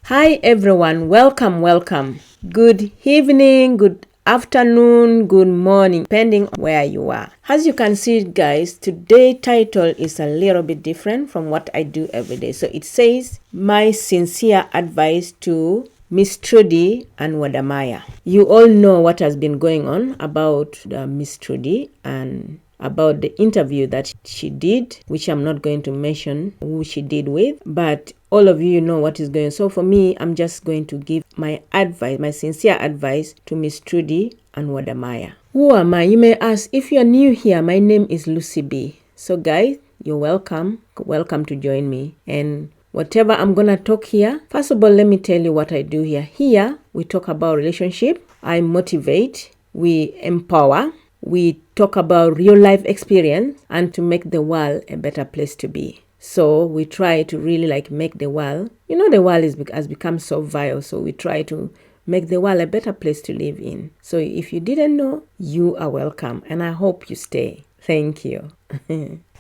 Hi everyone, welcome. Good evening, good afternoon, good morning, depending on where you are. As you can see, guys, today's title is a little bit different from what I do every day. So it says, my sincere advice to Miss Trudy and Wadamaya. You all know what has been going on about Miss Trudy and about the interview that she did, which I'm not going to mention who she did with, but all of you know what is going on. So for me, I'm just going to give my advice, my sincere advice to Miss Trudy and Wadamaya. Who am I? You may ask. If you're new here, my name is Lucy B. So guys, you're welcome to join me. And whatever I'm gonna talk here, first of all, let me tell you what I do here. Here, we talk about relationship, I motivate, we empower, we talk about real life experience and to make the world a better place to be. So we try to really make the world, the world has become so vile. So we try to make the world a better place to live in. So if you didn't know, you are welcome and I hope you stay. Thank you.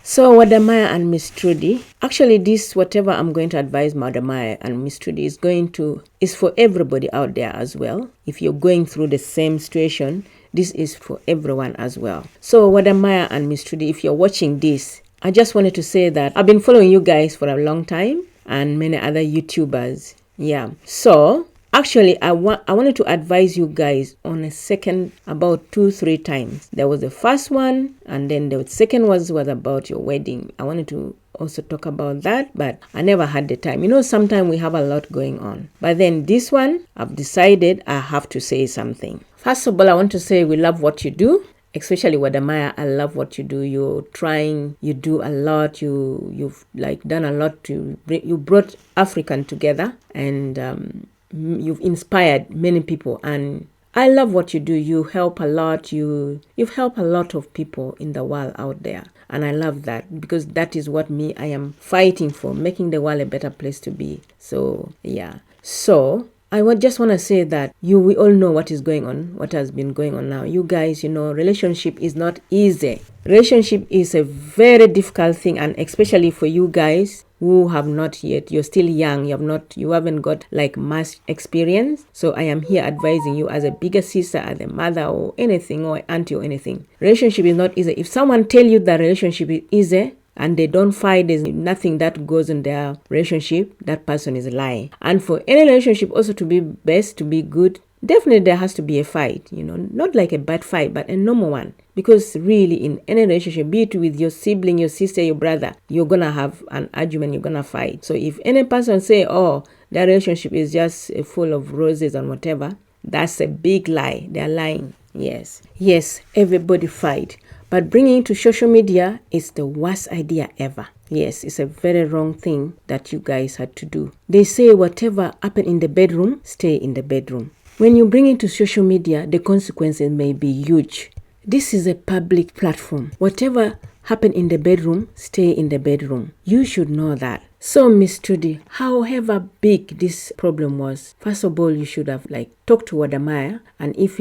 So Wadamaya and Miss Trudy, actually this whatever I'm going to advise Wadamaya and Miss Trudy is for everybody out there as well. If you're going through the same situation, this is for everyone as well. So Wadamaya and Miss Trudy, if you're watching this, I just wanted to say that I've been following you guys for a long time and many other YouTubers. Yeah. So actually, I wanted to advise you guys on a second about 2-3 times. There was the first one, and then the second was about your wedding. I wanted to also talk about that, but I never had the time. Sometimes we have a lot going on. But then this one, I've decided I have to say something. First of all, I want to say we love what you do. Especially Wadamaya, I love what you do. You're trying, you do a lot. You've done a lot you brought African together, and you've inspired many people, and I love what you do. You help a lot. You've helped a lot of people in the world out there, and I love that because that is what I am fighting for, making the world a better place to be. So yeah. So I just want to say that we all know what is going on, what has been going on now. You guys, relationship is not easy. Relationship is a very difficult thing, and especially for you guys who have not yet, you're still young, you haven't got much experience. So I am here advising you as a bigger sister, as a mother or anything, or auntie or anything. Relationship is not easy. If someone tell you that relationship is easy, and they don't fight, there's nothing that goes in their relationship, that person is lying. And for any relationship also to be best, to be good, definitely there has to be a fight, not like a bad fight, but a normal one. Because really in any relationship, be it with your sibling, your sister, your brother, you're gonna have an argument, you're gonna fight. So if any person say, oh, that relationship is just full of roses and whatever, that's a big lie. They're lying. Yes, everybody fight. But bringing it to social media is the worst idea ever. Yes, it's a very wrong thing that you guys had to do. They say whatever happened in the bedroom, stay in the bedroom. When you bring it to social media, the consequences may be huge. This is a public platform. Whatever happened in the bedroom, stay in the bedroom. You should know that. So Miss Trudy, however big this problem was, first of all, you should have talked to Wadamaya, and if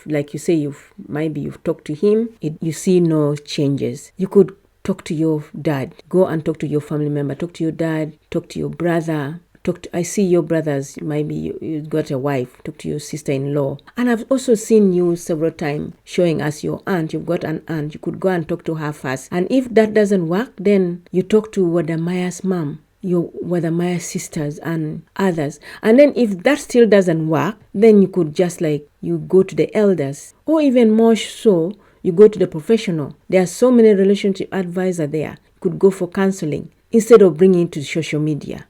like you say you've talked to him, you see no changes, you could talk to your dad, go and talk to your family member, talk to your dad, talk to your brother. I see your brothers, maybe you got a wife, talk to your sister-in-law. And I've also seen you several times showing us your aunt. You've got an aunt. You could go and talk to her first. And if that doesn't work, then you talk to Wadamaya's mom, your Wadamaya's sisters and others. And then if that still doesn't work, then you could just you go to the elders. Or even more so, you go to the professional. There are so many relationship advisors there. You could go for counseling instead of bringing it to social media.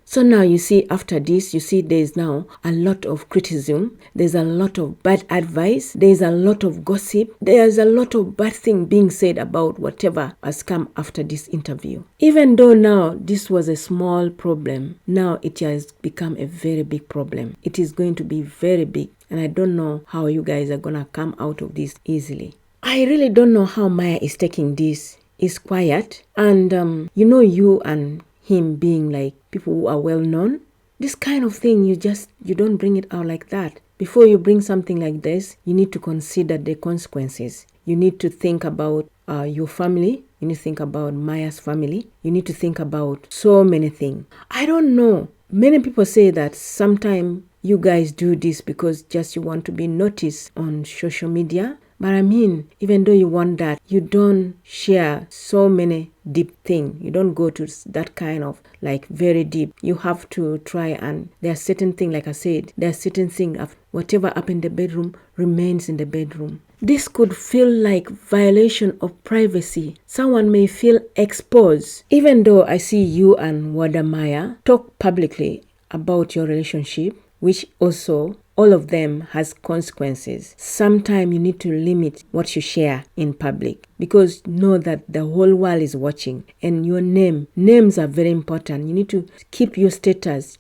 So now you see, after this, there's now a lot of criticism. There's a lot of bad advice. There's a lot of gossip. There's a lot of bad thing being said about whatever has come after this interview. Even though now this was a small problem, now it has become a very big problem. It is going to be very big. And I don't know how you guys are going to come out of this easily. I really don't know how Maya is taking this. It's quiet. And you and him being people who are well known, this kind of thing, you don't bring it out like that. Before you bring something like this, you need to consider the consequences. You need to think about your family. You need to think about Maya's family. You need to think about so many things. I don't know many people say that sometimes you guys do this because just you want to be noticed on social media. But I mean, even though you want that, you don't share so many deep things. You don't go to that kind of like very deep. You have to try, and there are certain things, like I said, there are certain things of whatever up in the bedroom remains in the bedroom. This could feel like violation of privacy. Someone may feel exposed. Even though I see you and Wada Maya talk publicly about your relationship, which also all of them has consequences. Sometimes you need to limit what you share in public, because know that the whole world is watching, and your names are very important. You need to keep your status,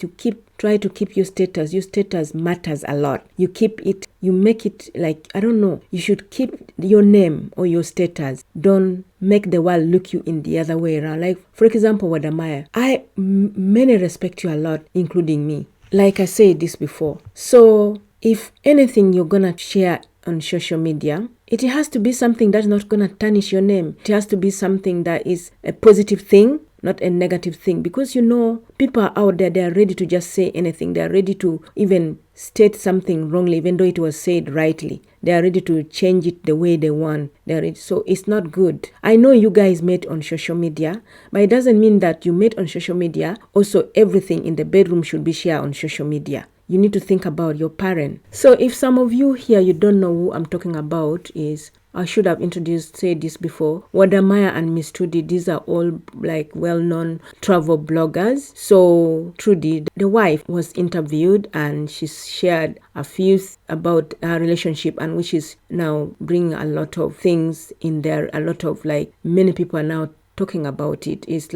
try to keep your status. Your status matters a lot. You keep it, you make it like, I don't know, you should keep your name or your status. Don't make the world look you in the other way around. Like, for example, Wadamaya, many respect you a lot, including me. Like I said this before. So if anything you're gonna share on social media, it has to be something that's not gonna tarnish your name. It has to be something that is a positive thing, not a negative thing. Because people are out there, they are ready to just say anything. They are ready to even state something wrongly, even though it was said rightly. They are ready to change it the way they want. So it's not good. I know you guys met on social media, but it doesn't mean that you met on social media. Also, everything in the bedroom should be shared on social media. You need to think about your parent. So if some of you here, you don't know who I'm talking about, I should have said this before. Wadamaya and Miss Trudy, these are all like well-known travel bloggers. So Trudy, the wife, was interviewed and she shared a few about her relationship, and which is now bringing a lot of things in there. A lot of many people are now talking about it. It's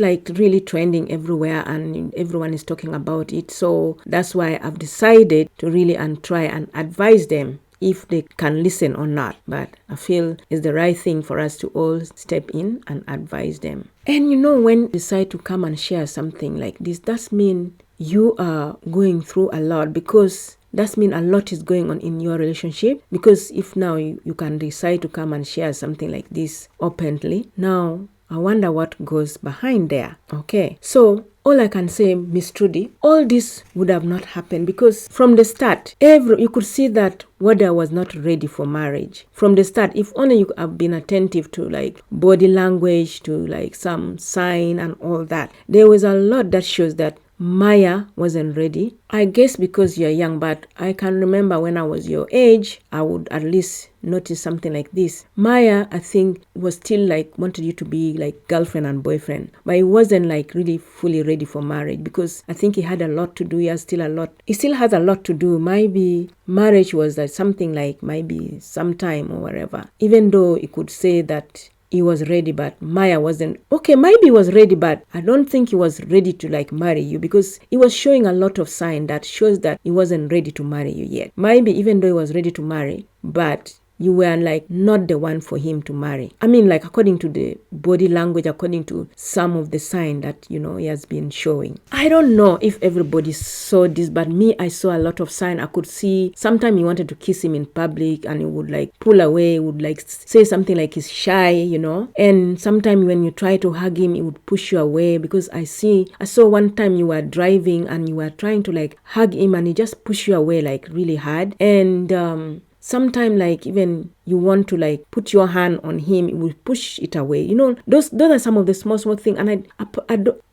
like really trending everywhere, and everyone is talking about it. So that's why I've decided to really try and advise them if they can listen or not. But I feel it's the right thing for us to all step in and advise them. And when you decide to come and share something like this, that means you are going through a lot, because that means a lot is going on in your relationship. Because if now you can decide to come and share something like this openly, now I wonder what goes behind there. Okay, so all I can say, Miss Trudy, all this would have not happened, because from the start, you could see that Wada was not ready for marriage. From the start, if only you have been attentive to body language, to some sign and all that, there was a lot that shows that Maya wasn't ready. I guess because you're young, but I can remember when I was your age, I would at least notice something like this. Maya, I think, was still wanted you to be girlfriend and boyfriend, but he wasn't really fully ready for marriage, because I think he had a lot to do. He still has a lot to do. Maybe marriage was something maybe sometime or whatever, even though he could say that he was ready, but Maya wasn't. Okay, maybe he was ready, but I don't think he was ready to marry you, because he was showing a lot of sign that shows that he wasn't ready to marry you yet. Maybe even though he was ready to marry, but you were not the one for him to marry. I mean, according to the body language, according to some of the sign that he has been showing. I don't know if everybody saw this, but me, I saw a lot of sign. I could see sometimes he wanted to kiss him in public, and he would pull away, would say something he's shy, and sometimes when you try to hug him, he would push you away. Because I saw one time you were driving and you were trying to hug him, and he just pushed you away really hard. And sometimes even you want to put your hand on him, it will push it away. Those are some of the small things. And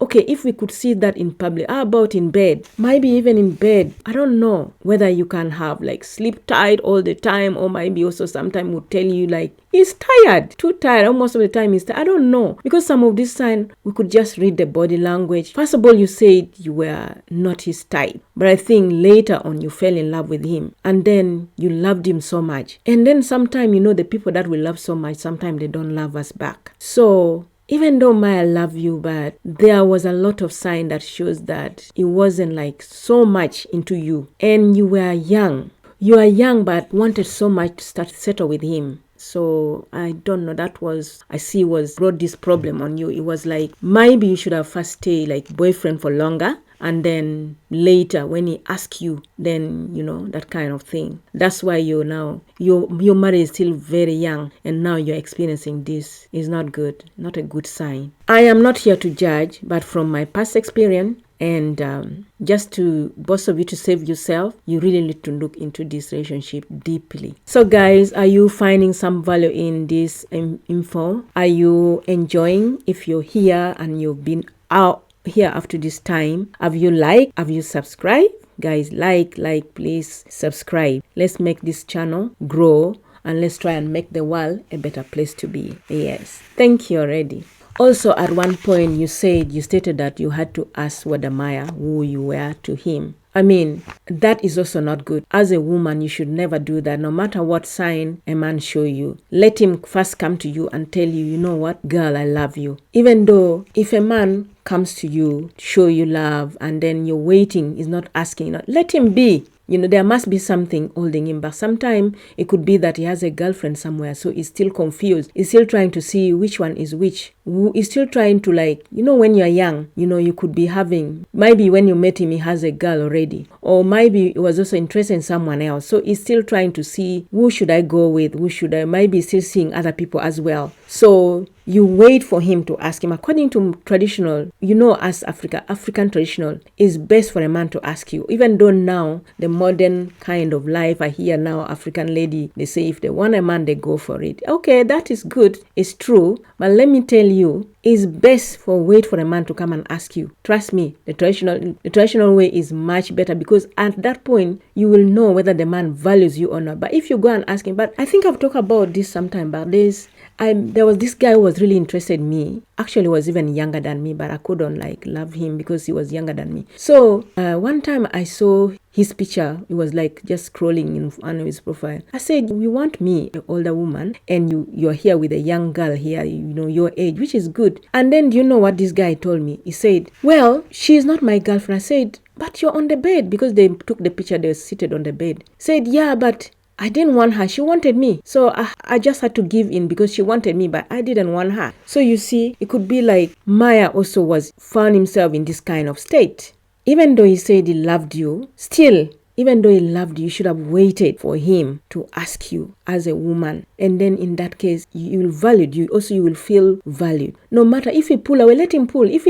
okay, if we could see that in public, how about in bed? Maybe even in bed, I don't know whether you can have sleep tight all the time, or maybe also sometimes would tell you he's tired, too tired, or most of the time he's tired. I don't know, because some of these signs we could just read the body language. First of all, you said you were not his type, but I think later on you fell in love with him, and then you loved him so much. And then sometimes the people that we love so much, sometimes they don't love us back. So even though Maya loved you, but there was a lot of sign that shows that it wasn't so much into you. And you were young. You are young, but wanted so much to settle with him. So I don't know, brought this problem on you. It was maybe you should have first stayed boyfriend for longer, and then later when he asks you, then that kind of thing. That's why your marriage is still very young, and now you're experiencing this. Is not good, not a good sign. I am not here to judge, but from my past experience, And just to both of you to save yourself, you really need to look into this relationship deeply. So guys, are you finding some value in this info? Are you enjoying? If you're here and you've been out here after this time, have you liked? Have you subscribed? Guys, like, please subscribe. Let's make this channel grow, and let's try and make the world a better place to be. Yes, thank you already. Also, at one point you stated that you had to ask Wada Maya who you were to him. I mean, that is also not good. As a woman, you should never do that. No matter what sign a man show you, let him first come to you and tell you, you know what, girl, I love you. Even though if a man comes to you, show you love, and then you're waiting, is not asking, let him be. You know, there must be something holding him back. Sometimes it could be that he has a girlfriend somewhere, so he's still confused. He's still trying to see which one is which. He's still trying to, like, you know, when you're young, you know, you could be having, maybe when you met him, he has a girl already. Or maybe he was also interested in someone else. So he's still trying to see, who should I go with? Maybe still seeing other people as well. So you wait for him to ask him. According to traditional, you know, as African traditional, is best for a man to ask you. Even though now, the modern kind of life, I hear now African lady, they say if they want a man, they go for it. Okay, that is good. It's true. But let me tell you, it's best wait for a man to come and ask you. Trust me, the traditional way is much better, because at that point, you will know whether the man values you or not. But if you go and ask him, but I think I've talked about this sometime, but there was this guy who was really interested in me. Actually, was even younger than me, but I couldn't love him because he was younger than me. So one time I saw his picture. It was like just scrolling on his profile. I said, you want me, an older woman, and you're here with a young girl here, you know, your age, which is good. And then do you know what this guy told me? He said, well, she's not my girlfriend. I said, but you're on the bed, because they took the picture, they were seated on the bed. Said, yeah, but I didn't want her. She wanted me. So I just had to give in because she wanted me, but I didn't want her. So you see, it could be like Maya also found himself in this kind of state. Even though he said he loved you, still, even though he loved you, you should have waited for him to ask you as a woman. And then in that case, you will value you. Also, you will feel valued. No matter if he pull away, let him pull. If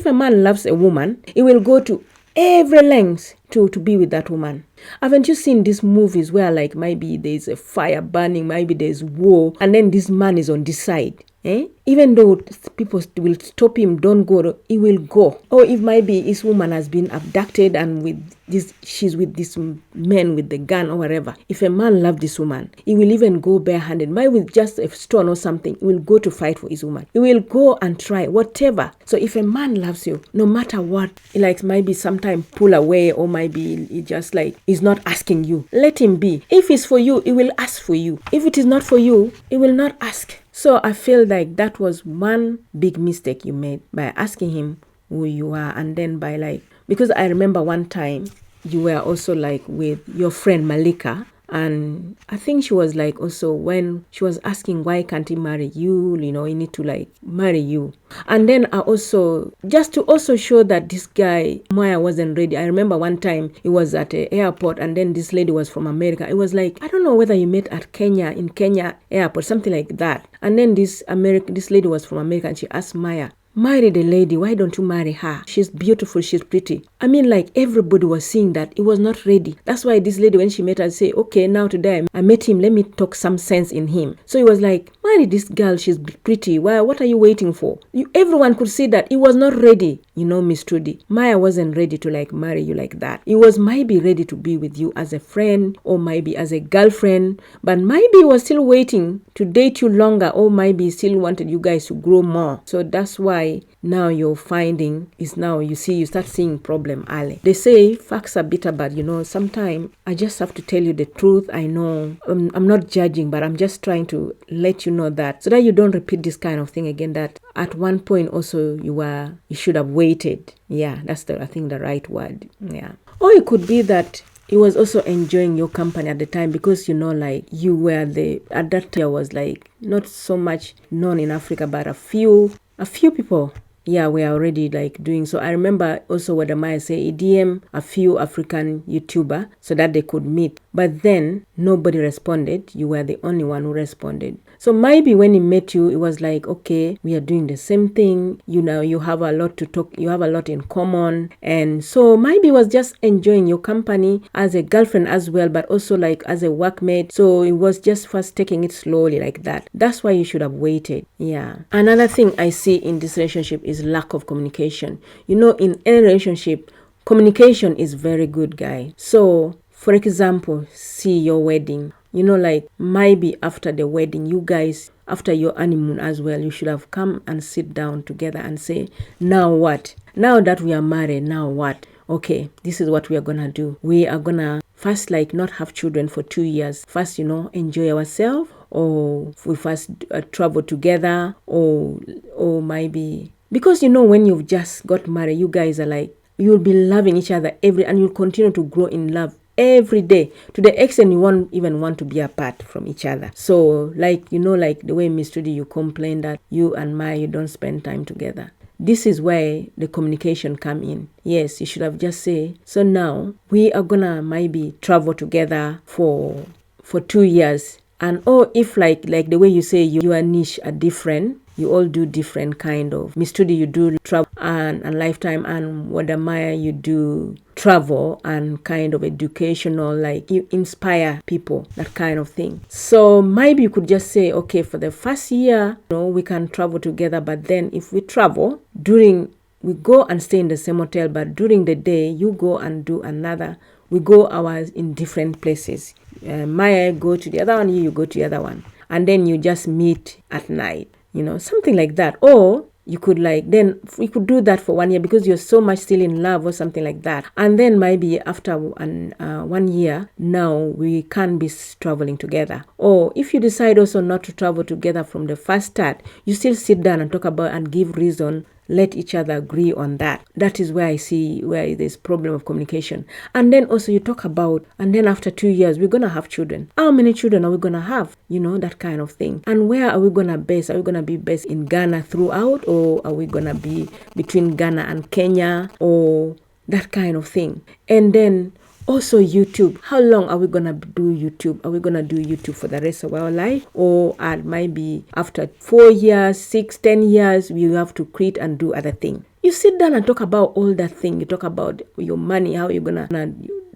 a man loves a woman, he will go to every length to be with that woman. Haven't you seen these movies where like maybe there's a fire burning, maybe there's war, and then this man is on this side? Even though people will stop him, don't go, he will go. Or if maybe his woman has been abducted and she's with this man with the gun or whatever. If a man loves this woman, he will even go barehanded, maybe with just a stone or something. He will go to fight for his woman. He will go and try whatever. So if a man loves you, no matter what, like maybe sometimes pull away, or maybe he just like he's not asking you, let him be. If it's for you, he will ask for you. If it is not for you, he will not ask. So I feel like that was one big mistake you made by asking him who you are, and then by because I remember one time you were also with your friend Malika, and I think she was also when she was asking why can't he marry you, he need to marry you. And then I also, just to also show that this guy Maya wasn't ready, I remember one time he was at the airport, and then this lady was from America. It was I don't know whether you met at in Kenya airport, something like that. And then this lady was from America, and she asked Maya, marry the lady, why don't you marry her? She's beautiful, she's pretty. I mean, everybody was seeing that he was not ready. That's why this lady, when she met her, say, okay, now today I met him, let me talk some sense in him. So he was marry this girl, she's pretty. Why? What are you waiting for? Everyone could see that he was not ready. Miss Trudy, Maya wasn't ready to marry you like that. He was maybe ready to be with you as a friend, or maybe as a girlfriend, but maybe he was still waiting to date you longer, or maybe he still wanted you guys to grow more. So that's why now you're finding is now you start seeing problem early. They say facts are bitter, but sometimes I just have to tell you the truth. I know I'm not judging, but I'm just trying to let you know that, so that you don't repeat this kind of thing again, that at one point also you should have waited. Yeah, that's I think the right word. Yeah. Or it could be that he was also enjoying your company at the time, because you were at that time was not so much known in Africa, but a few people were already doing so. I remember also what Amaya say, he DM a few African YouTuber so that they could meet. but then nobody responded. You were the only one who responded. So maybe when he met you, it was like, okay, we are doing the same thing. You know, you have a lot to talk, you have a lot in common. And so maybe he was just enjoying your company as a girlfriend as well, but also like as a workmate. So it was just first taking it slowly like that. That's why you should have waited. Yeah. Another thing I see in this relationship is lack of communication. You know, in any relationship, communication is very good, guy. So, for example, see your wedding. You know, like maybe after the wedding, you guys, after your honeymoon as well, you should have come and sit down together and say, now what? Now that we are married, now what? Okay, this is what we are gonna do. We are gonna first like not have children for 2 years. First, you know, enjoy ourselves, or we first travel together, or maybe, because you know, when you've just got married, you guys are like, you'll be loving each other and you'll continue to grow in love every day, to the extent you won't even want to be apart from each other. So like, you know, like the way Miss Trudy, you complain that you and Maya, you don't spend time together. This is where the communication come in. Yes, you should have just say, so now we are gonna maybe travel together for 2 years. And if like the way you say you and Niche are different, you all do different kind of. Miss Trudy, you do travel and lifetime, and Wada Maya, you do travel and kind of educational, like you inspire people, that kind of thing. So maybe you could just say, okay, for the first year, you know, we can travel together, but then if we travel, we go and stay in the same hotel, but during the day, you go and do another. We go ours in different places. Maya go to the other one, you go to the other one. And then you just meet at night, you know, something like that. Or you could then we could do that for 1 year because you're so much still in love or something like that. And then maybe after 1 year, now we can be traveling together. Or if you decide also not to travel together from the first start, you still sit down and talk about and give reason. Let each other agree on that. That is where I see where there's problem of communication. And then also you talk about, and then after 2 years, we're going to have children. How many children are we going to have? You know, that kind of thing. And where are we going to base? Are we going to be based in Ghana throughout? Or are we going to be between Ghana and Kenya? Or that kind of thing. And then also YouTube. How long are we going to do YouTube? Are we going to do YouTube for the rest of our life? Or maybe after 4 years, 6, 10 years, we have to quit and do other things. You sit down and talk about all that thing. You talk about your money, how you're going to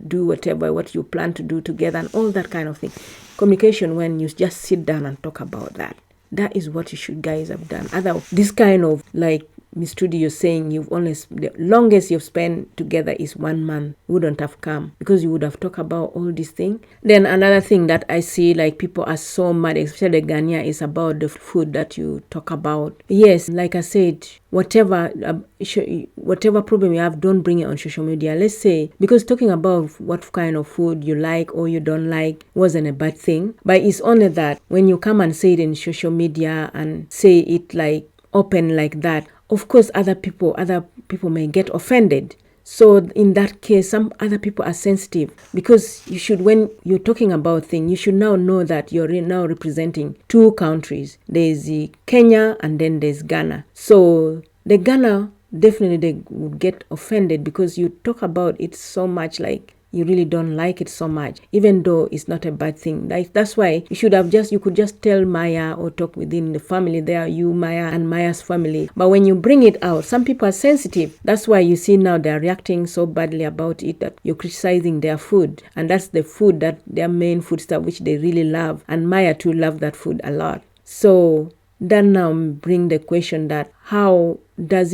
do whatever, what you plan to do together and all that kind of thing. Communication, when you just sit down and talk about that. That is what you should guys have done. This kind of like Miss Trudy, you're saying the longest you've spent together is 1 month. Wouldn't have come because you would have talked about all these things. Then another thing that I see, like people are so mad, especially the Ghanaian, is about the food that you talk about. Yes, like I said, whatever problem you have, don't bring it on social media. Let's say, because talking about what kind of food you like or you don't like wasn't a bad thing, but it's only that when you come and say it in social media and say it like open like that, of course other people may get offended. So in that case, some other people are sensitive, because you should, when you're talking about things, you should now know that you're now representing 2 countries. There's Kenya and then there's Ghana. So the Ghana, definitely they would get offended because you talk about it so much, like you really don't like it so much, even though it's not a bad thing. Like that's why you could just tell Maya or talk within the family there, you, Maya, and Maya's family. But when you bring it out, some people are sensitive. That's why you see now they're reacting so badly about it, that you're criticizing their food. And that's the food, that their main food stuff, which they really love. And Maya too loved that food a lot. So then now bring the question that how do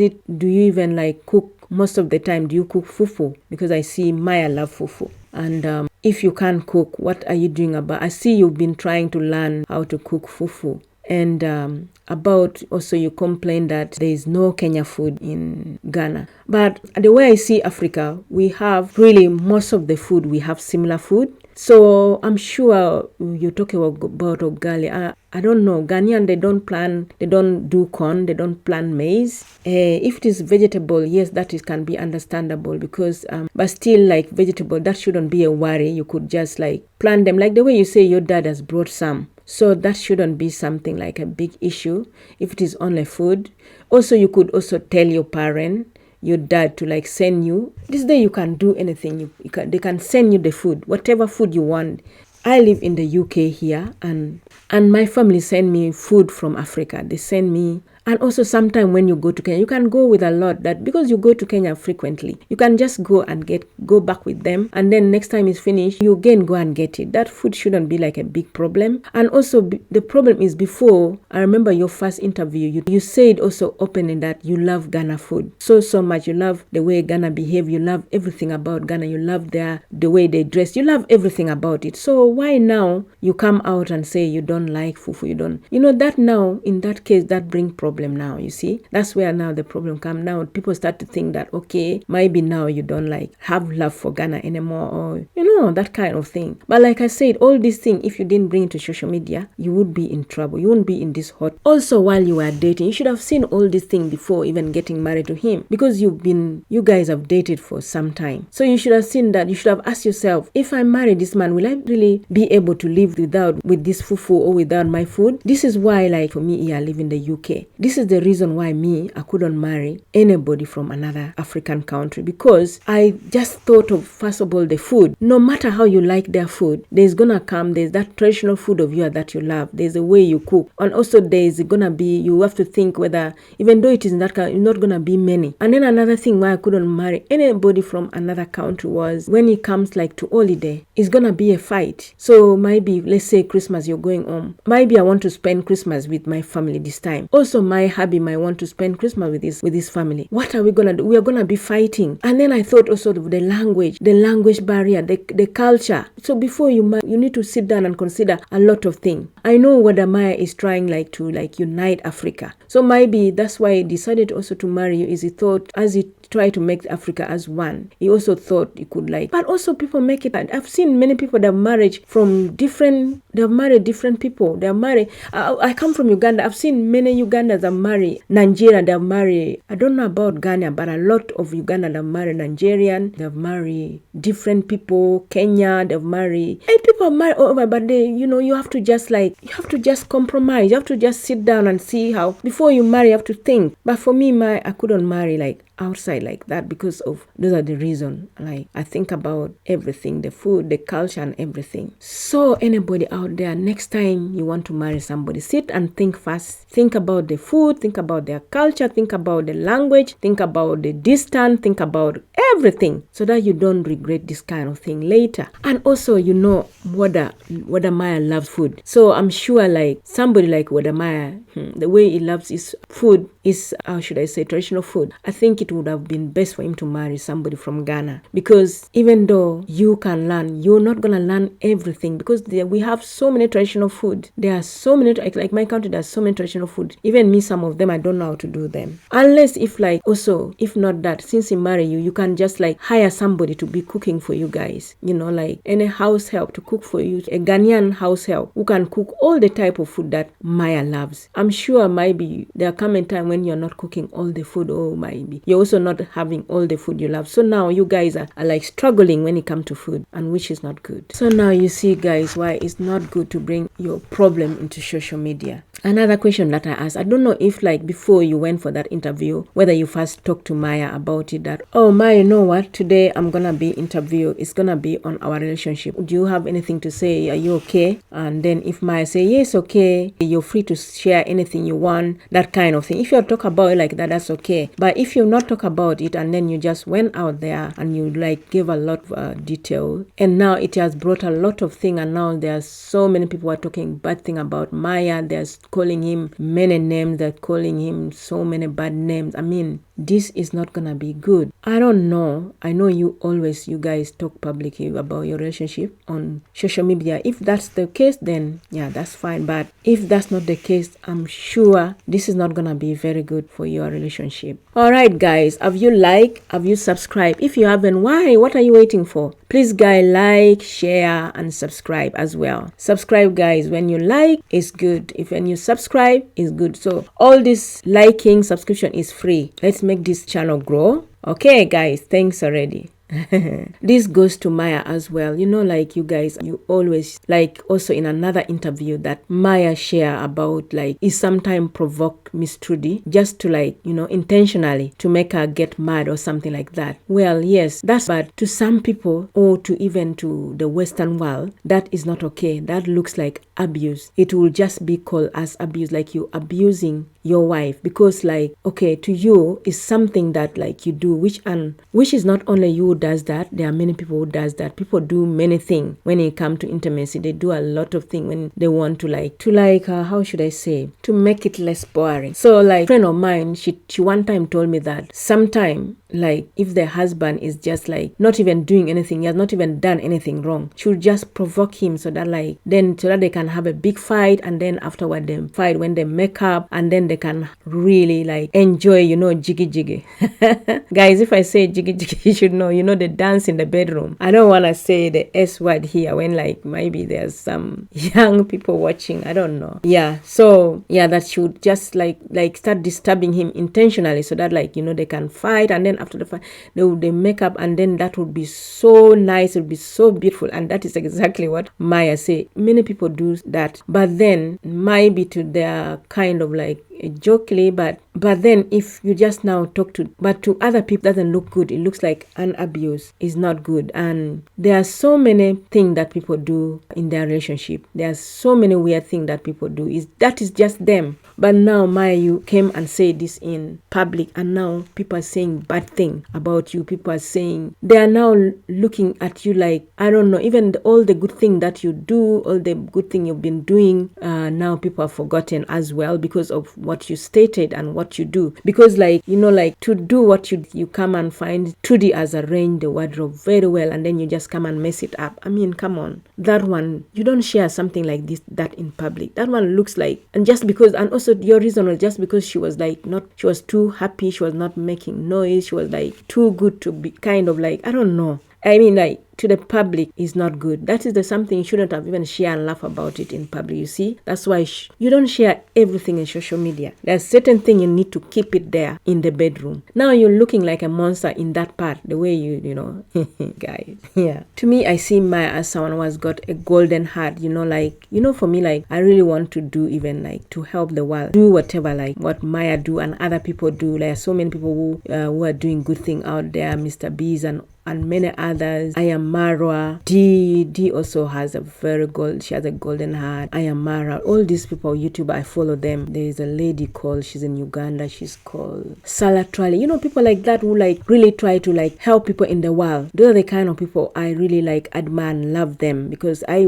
you even like cook? Most of the time, do you cook fufu? Because I see Maya love fufu. And if you can't cook, what are you doing about? I see you've been trying to learn how to cook fufu. And about also you complain that there is no Kenya food in Ghana. But the way I see Africa, we have really most of the food, we have similar food. So I'm sure you're talking about ugali. I don't know. Ghanaian, they don't do corn, they don't plant maize. If it is vegetable, yes, can be understandable, because but still, like vegetable, that shouldn't be a worry. You could just like plant them, like the way you say your dad has brought some. So that shouldn't be something like a big issue if it is only food. Also, you could also tell your parent, your dad to like send you. This day you can do anything. They can send you the food, whatever food you want. I live in the UK here, and my family send me food from Africa. They send me. And also sometimes when you go to Kenya, you can go with a lot, that because you go to Kenya frequently, you can just go and go back with them. And then next time it's finished, you again go and get it. That food shouldn't be like a big problem. And also the problem is, before, I remember your first interview, you said also openly that you love Ghana food so much. You love the way Ghana behave. You love everything about Ghana. You love the way they dress. You love everything about it. So why now you come out and say you don't like fufu? You don't, that now, in that case, that bring problem now, you see. That's where now the problem come. Now people start to think that, okay, maybe now you don't like have love for Ghana anymore, or that kind of thing. But like I said, all these things, if you didn't bring it to social media, you would be in trouble. You wouldn't be in this hot. Also, while you were dating, you should have seen all these things before even getting married to him, because you guys have dated for some time. So you should have seen that. You should have asked yourself, if I marry this man, will I really be able to live with this fufu or without my food? This is why, like for me here, I live in the UK. This is the reason why I couldn't marry anybody from another African country, because I just thought of, first of all, the food. No matter how you like their food, there's that traditional food of yours that you love. There's a way you cook. And also there's gonna be, you have to think whether, even though it is in that country, it's not gonna be many. And then another thing why I couldn't marry anybody from another country was, when it comes like to holiday, it's gonna be a fight. So maybe, let's say Christmas, you're going home. Maybe I want to spend Christmas with my family this time. Also, my hubby might want to spend Christmas with his family. What are we gonna do? We are gonna be fighting. And then I thought also of the language barrier, the culture. So before you need to sit down and consider a lot of things. I know Wada Maya is trying to unite Africa. So maybe that's why he decided also to marry you, is he thought, as he try to make Africa as one. He also thought he could but also people make it. I've seen many people that have married different people. They have married, I come from Uganda. I've seen many Ugandans that marry Nigeria. They have married, I don't know about Ghana, but a lot of Uganda that have married Nigerian. They have married different people, Kenya, they've married, and people have married all over, but they, you have to just compromise. You have to just sit down and see how, before you marry, you have to think. But for me, I couldn't marry outside like that, because of those are the reason. I think about everything, the food, the culture, and everything. So anybody out there, next time you want to marry somebody, sit and think first. Think about the food, think about their culture, think about the language, think about the distance, think about everything, so that you don't regret this kind of thing later. And also, Wada Maya loves food. So I'm sure somebody like Wada Maya, the way he loves his food is, how should I say, traditional food. I think it would have been best for him to marry somebody from Ghana, because even though you can learn, you're not gonna learn everything, because we have so many traditional food. There are so many, like my country, there's so many traditional food. Even me, some of them I don't know how to do them. Unless if if not that, since he marry you, you can just hire somebody to be cooking for you guys. Any house help to cook for you, a Ghanaian house help who can cook all the type of food that Maya loves. I'm sure maybe there come a time when you're not cooking all the food, or maybe you're also not having all the food you love. So now you guys are struggling when it comes to food, and which is not good. So now you see, guys, why it's not good to bring your problem into social media. Another question that I asked, I don't know if before you went for that interview, whether you first talked to Maya about it, that, oh Maya, you know what, today I'm gonna be interview, it's gonna be on our relationship. Do you have anything to say? Are you okay? And then if Maya say yes, okay, you're free to share anything you want, that kind of thing. If you talk about it like that, that's okay. But if you not talk about it and then you just went out there and you give a lot of detail, and now it has brought a lot of things, and now there's so many people are talking bad thing about Maya. They're calling him many names. They're calling him so many bad names. I mean, this is not gonna be good. I don't know. I know you guys talk publicly about your relationship on social media. If that's the case, then yeah, that's fine. But if that's not the case, I'm sure this is not gonna be very good for your relationship. All right, guys, have you subscribed? If you haven't, why? What are you waiting for? Please, guys, share, and subscribe as well. Subscribe, guys. When you it's good. When you subscribe, it's good. So all this subscription is free. Let's make this channel grow. Okay, guys, thanks already. This goes to Maya as well. You know, like you guys, you always, like also in another interview that Maya share about, like, is sometimes provoke Miss Trudy just to, like, you know, intentionally to make her get mad or something like that. Well, yes, that's bad to some people, or to even to the Western world. That is not okay. That looks like abuse. It will just be called as abuse, like you abusing your wife, because, like, okay, to you is something that, like, you do, which is not only you who does that. There are many people who does that. People do many things when it comes to intimacy. They do a lot of things when they want to how should I say, to make it less boring. So, like, a friend of mine, she one time told me that sometime, like, if the husband is just like not even doing anything, he has not even done anything wrong, she would just provoke him so that they can have a big fight, and then afterward they fight when they make up, and then they can really, like, enjoy, you know, jiggy jiggy. Guys, if I say jiggy jiggy, you should know, you know, the dance in the bedroom. I don't want to say the S word here when, like, maybe there's some young people watching. I don't know. Yeah. So yeah, that should just like start disturbing him intentionally so that, like, you know, they can fight, and then after the fight they make up, and then that would be so nice. It would be so beautiful. And that is exactly what Maya say. Many people do that, but then maybe to their kind of like jokingly, but then if you just now talk to other people, doesn't look good. It looks like an abuse. Is not good. And there are so many things that people do in their relationship. There are so many weird things that people do. That is just them. But now, Maya, you came and said this in public, and now people are saying bad thing about you. People are saying, they are now looking at you like, I don't know, even all the good thing that you do, all the good thing you've been doing, now people have forgotten as well because of what you stated and what you do. Because, like, you know, like, to do what you come and find Trudy has arranged the wardrobe very well, and then you just come and mess it up. I mean, come on. That one, you don't share something like that in public. That one looks like, and just because, and also your reason was just because she was like she was too happy, she was not making noise, she was like too good to be kind of like, I don't know. I mean, like, to the public is not good. That is something you shouldn't have even share and laugh about it in public. You see, that's why you don't share everything in social media. There's certain thing you need to keep it there in the bedroom. Now you're looking like a monster in that part, the way you know, guys. Yeah. To me, I see Maya as someone who has got a golden heart. You know, like, you know, for me, like, I really want to do even like to help the world, do whatever like what Maya do and other people do. Like, so many people who are doing good thing out there, Mr. Bees and many others. I am MARWA. D also has she has a golden heart. I am MARWA. All these people, YouTube, I follow them. There is a lady she's in Uganda, she's called Salatrali. You know, people like that who like really try to like help people in the world. Those are the kind of people I really like admire and love them, because I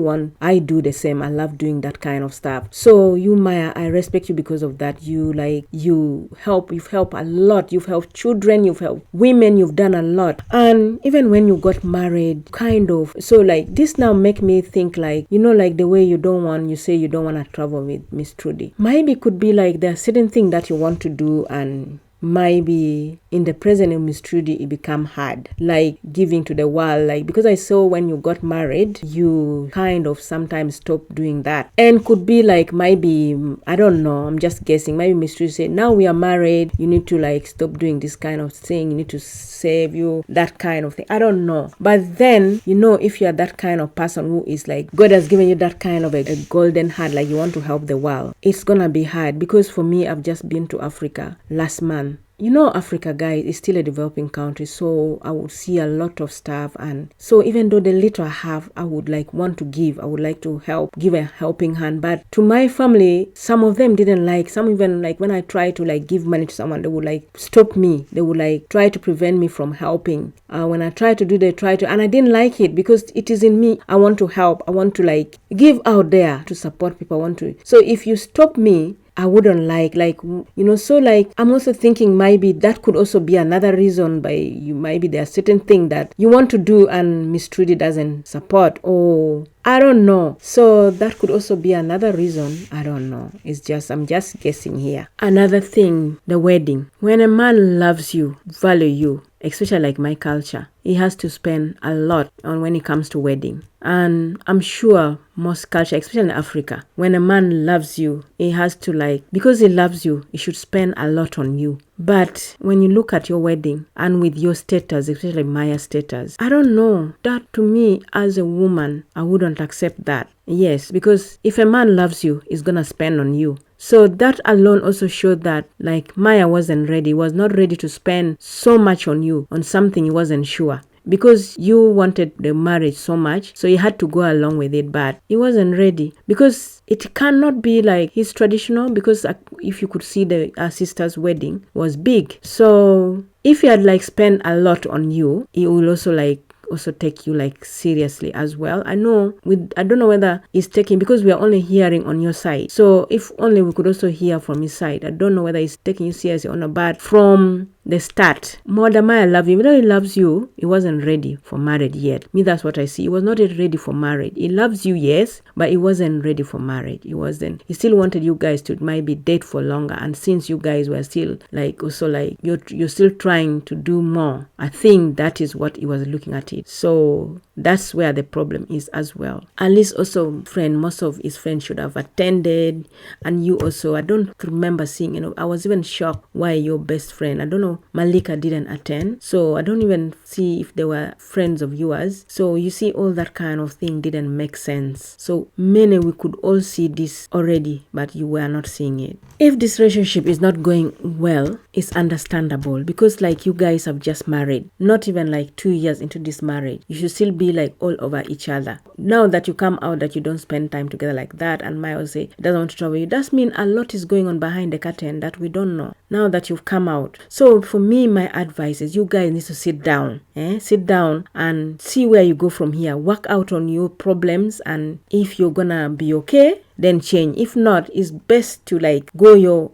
do the same. I love doing that kind of stuff. So you, Maya, I respect you because of that. You've helped a lot. You've helped children, you've helped women, you've done a lot. And even when you got married, kind of. So, like, this now make me think, like, you know, like the way you say you don't want to travel with Miss Trudy. Maybe could be like there are certain things that you want to do, and maybe in the present of Miss Trudy it become hard, like giving to the world, like, because I saw when you got married you kind of sometimes stop doing that. And could be like, maybe, I don't know, I'm just guessing, maybe Miss Trudy said, now we are married, you need to like stop doing this kind of thing, you need to save you, that kind of thing. I don't know. But then, you know, if you are that kind of person who is like, God has given you that kind of a golden heart, like you want to help the world, it's gonna be hard. Because for me, I've just been to Africa last month. You know, Africa, guys, is still a developing country, so I would see a lot of stuff. And so even though the little I have, I would like want to give, I would like to give a helping hand. But to my family, some of them didn't like, some even like when I try to like give money to someone, they would like stop me. They would like try to prevent me from helping. When I try to do, they try to, and I didn't like it because it is in me. I want to help. I want to like give out there to support people. I want to. So if you stop me, I wouldn't like, you know, so like, I'm also thinking maybe that could also be another reason by you, maybe there are certain things that you want to do and Miss Trudy doesn't support, or I don't know. So that could also be another reason. I don't know. I'm just guessing here. Another thing, the wedding. When a man loves you, value you, especially like my culture, he has to spend a lot on when it comes to wedding. And I'm sure most culture, especially in Africa, when a man loves you, he has to like, because he loves you, he should spend a lot on you. But when you look at your wedding and with your status, especially Maya's status, I don't know, that to me as a woman, I wouldn't accept that. Yes, because if a man loves you, he's gonna spend on you. So that alone also showed that like Maya wasn't ready, was not ready to spend so much on you, on something he wasn't sure. Because you wanted the marriage so much, so he had to go along with it, but he wasn't ready. Because it cannot be like his traditional, because if you could see our sister's wedding was big. So if he had like spent a lot on you, he will also take you like seriously as well. I don't know whether he's taking, because we are only hearing on your side. So if only we could also hear from his side. I don't know whether he's taking you seriously or not, but from the start, Mother Maya loved you. Even though he loves you, he wasn't ready for marriage yet. Me, that's what I see. He was not yet ready for marriage. He loves you, yes, but he wasn't ready for marriage. He still wanted you guys to maybe date for longer. And since you guys were still like, also like, you're still trying to do more, I think that is what he was looking at it. So that's where the problem is as well. At least also most of his friends should have attended. And you also, I don't remember seeing, I was even shocked why your best friend, I don't know, Malika didn't attend. So I don't even see if they were friends of yours. So you see, all that kind of thing didn't make sense. So many, we could all see this already, but you were not seeing it. If this relationship is not going well, it's understandable, because like you guys have just married, not even like 2 years into this marriage. You should still be like all over each other. Now that you come out that you don't spend time together like that, and Maya will say it doesn't want to trouble you, does mean a lot is going on behind the curtain that we don't know now that you've come out. So for me, my advice is you guys need to sit down and see where you go from here. Work out on your problems, and if you're gonna be okay, then change. If not, it's best to like go your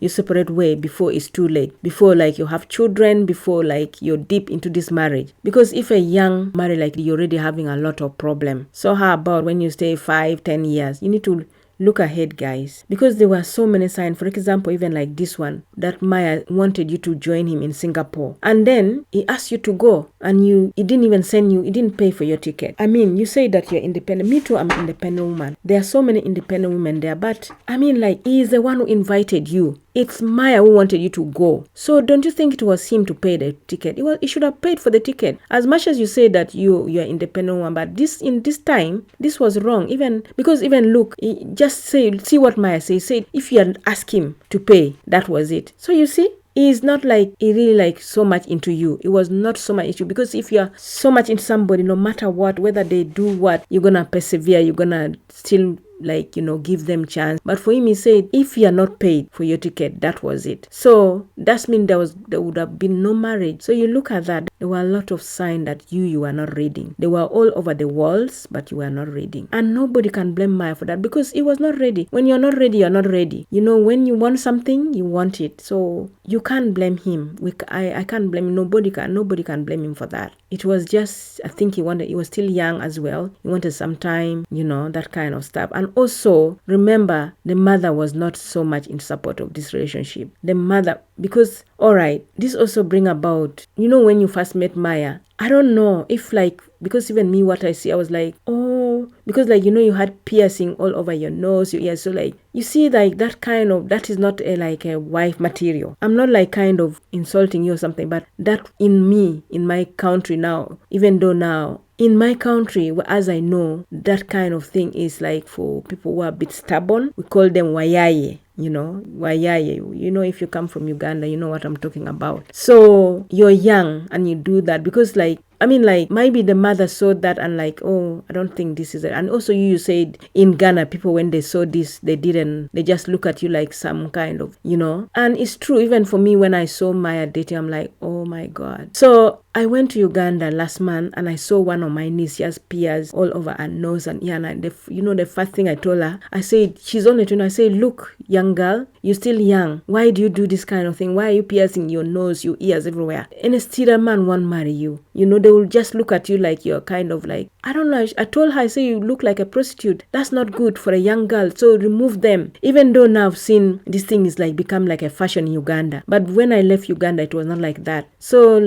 separate way before it's too late, before like you have children, before like you're deep into this marriage. Because if a young marriage, like, you're already having a lot of problem, so how about when you stay 5-10 years? You need to look ahead, guys, because there were so many signs. For example, even like this one, that Maya wanted you to join him in Singapore, and then he asked you to go, and he didn't even send you, he didn't pay for your ticket. I mean, you say that you're independent. Me too, I'm an independent woman. There are so many independent women there, but I mean, like, he is the one who invited you. It's Maya who wanted you to go. So don't you think it was him to pay the ticket? He should have paid for the ticket. As much as you say that you're independent woman, but in this time, this was wrong. Even look, just see what Maya says. Say if you had asked him to pay, that was it. So you see, he's not like he really like so much into you. It was not so much into you, because if you're so much into somebody, no matter what, whether they do what, you're gonna persevere, you're gonna still like, give them chance. But for him, he said, if you are not paid for your ticket, that was it. So that means there would have been no marriage. So you look at that, there were a lot of signs that you are not reading. They were all over the walls, but you were not reading. And nobody can blame Maya for that, because he was not ready. When you're not ready, you're not ready. When you want something, you want it. So you can't blame him. I can't blame him. Nobody can blame him for that. It was just, I think he was still young as well. He wanted some time, that kind of stuff. And also, remember, the mother was not so much in support of this relationship. The mother, because, all right, this also bring about, when you first met Maya, I don't know if like, because even me, what I see, I was like, oh, because like, you had piercing all over your nose, your ears. So like, you see, like that is not a wife material. I'm not like kind of insulting you or something, but that in my country now, even though now, in my country, as I know, that kind of thing is like for people who are a bit stubborn. We call them wayaye. Wayaye. If you come from Uganda, you know what I'm talking about. So you're young and you do that because maybe the mother saw that and like, oh, I don't think this is it. And also you said in Ghana, people, when they saw this, they just look at you like some kind of, And it's true, even for me, when I saw Maya dating, I'm like, oh my God. So I went to Uganda last month and I saw one of my nieces, she has pears all over her nose and ear. And the first thing I told her, I said, she's only 20. I said, look, young girl, you're still young. Why do you do this kind of thing? Why are you piercing your nose, your ears everywhere? And still a man won't marry you. They will just look at you like you're kind of like, I don't know. I told her, I say, you look like a prostitute. That's not good for a young girl. So remove them. Even though now I've seen this thing is like become like a fashion in Uganda. But when I left Uganda, it was not like that. So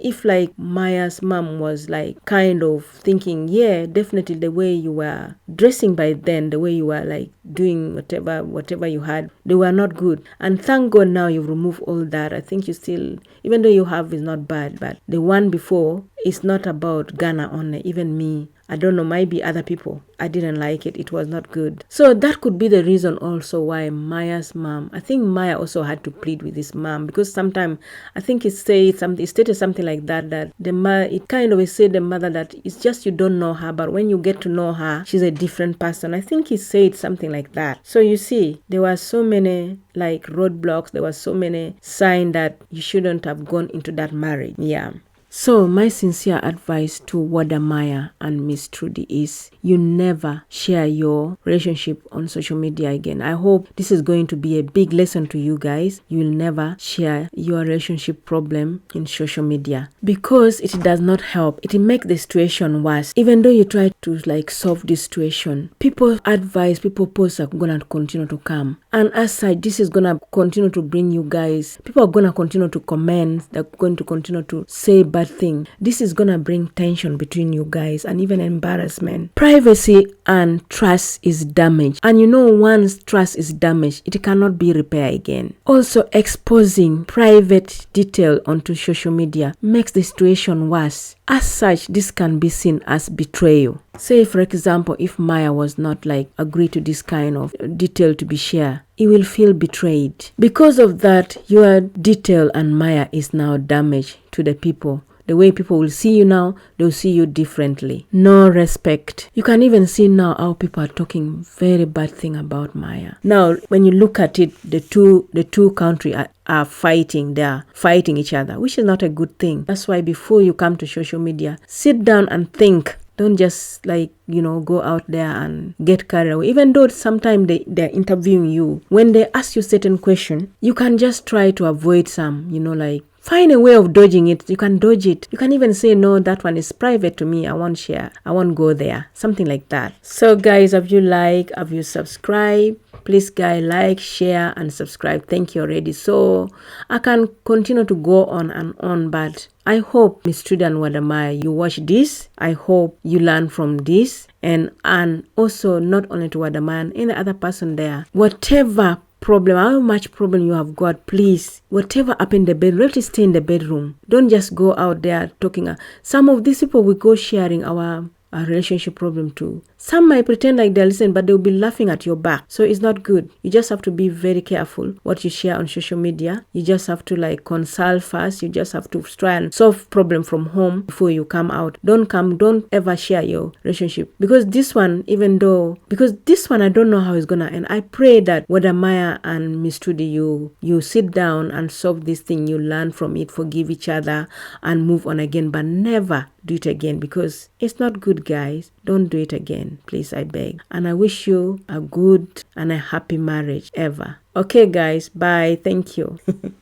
if like Maya's mom was like kind of thinking, yeah, definitely the way you were dressing by then, the way you were like doing whatever you had, they were not good. And thank God now you've removed all that. I think you still, even though you have, is not bad, but the one before is not about Ghana only. Even me, I don't know, maybe other people, I didn't like it. It was not good. So that could be the reason also why Maya's mom, I think Maya also had to plead with his mom, because sometimes I think it stated something like that it kind of said the mother that it's just you don't know her, but when you get to know her, she's a different person. I think he said something like that. So you see, there were so many like roadblocks, there were so many signs that you shouldn't have gone into that marriage. Yeah. So my sincere advice to Wada Maya and Miss Trudy is you never share your relationship on social media again. I hope this is going to be a big lesson to you guys. You will never share your relationship problem in social media, because it does not help. It makes the situation worse. Even though you try to like solve this situation, people posts are gonna continue to come. And as such, this is gonna continue to bring you guys, people are gonna continue to comment, they're going to continue to say bad thing. This is gonna bring tension between you guys and even embarrassment. Privacy and trust is damaged, and once trust is damaged, it cannot be repaired again. Also, exposing private detail onto social media makes the situation worse. As such, this can be seen as betrayal. Say, for example, if Maya was not like agree to this kind of detail to be shared, he will feel betrayed. Because of that, your detail and Maya is now damaged to the people. The way people will see you now, they'll see you differently. No respect. You can even see now how people are talking very bad thing about Maya. Now, when you look at it, the two countries are fighting. They are fighting each other, which is not a good thing. That's why before you come to social media, sit down and think. Don't just go out there and get carried away. Even though sometimes they're interviewing you, when they ask you certain question, you can just try to avoid some, find a way of dodging it. You can dodge it. You can even say, no, that one is private to me. I won't share. I won't go there. Something like that. So guys, have you subscribed? Please guys, like, share and subscribe. Thank you already. So I can continue to go on and on, but I hope Miss Trudy and Wada Maya, you watch this. I hope you learn from this. And also not only to Wada Maya and any other person there. Whatever problem, how much problem you have got, please, whatever happened in the bedroom, let it stay in the bedroom. Don't just go out there talking. Some of these people will go sharing our relationship problem too. Some might pretend like they're listening, but they'll be laughing at your back. So it's not good. You just have to be very careful what you share on social media. You just have to consult first. You just have to try and solve problem from home before you come out. Don't ever share your relationship. Because this one, I don't know how it's gonna end. I pray that whether Maya and Miss Trudy, you sit down and solve this thing, you learn from it, forgive each other and move on again, but never do it again, because it's not good, guys. Don't do it again, please, I beg. And I wish you a good and a happy marriage ever. Okay guys, bye. Thank you.